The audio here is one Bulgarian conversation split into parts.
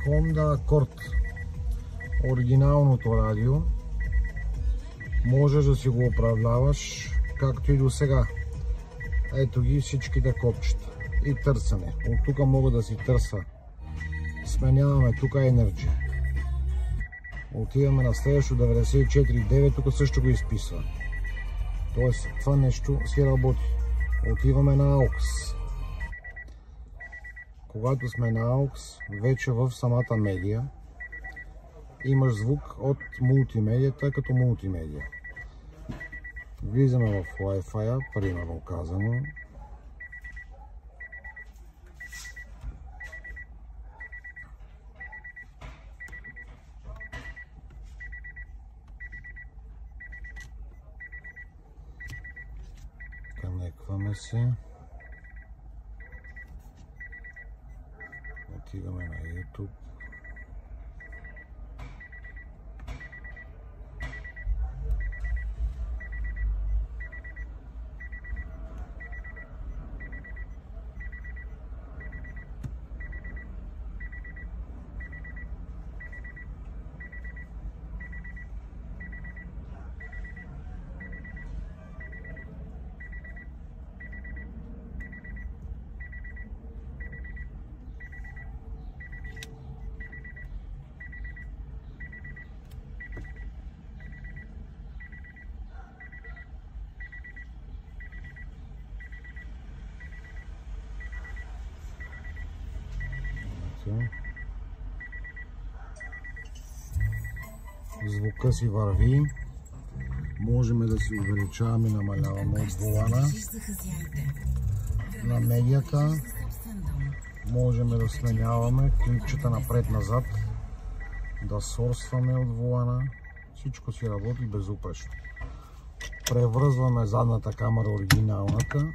Honda Accord. Оригиналното радио. Можеш да си го управляваш както и до сега. Ето ги всичките копчета. И търсене. От тук мога да си търся. Сменяваме тук Energy. Отиваме на следващо 94.9, тук също го изписва. Тоест това нещо си работи. Отиваме на AUX. Когато сме на AUX, вече в самата медия имаш звук от мултимедията като мултимедия. Влизаме в Wi-Fi, примерно казано. Конектваме се. Отиваме на YouTube. Звука си върви. Можем да си увеличаваме и намаляваме от волана на медията. Можем да сменяваме клипчета напред-назад, да сорсваме от волана. Всичко си работи безупречно. Превръзваме задната камера, оригиналната.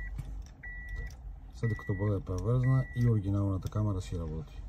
След като бъде превързана и оригиналната камера си работи.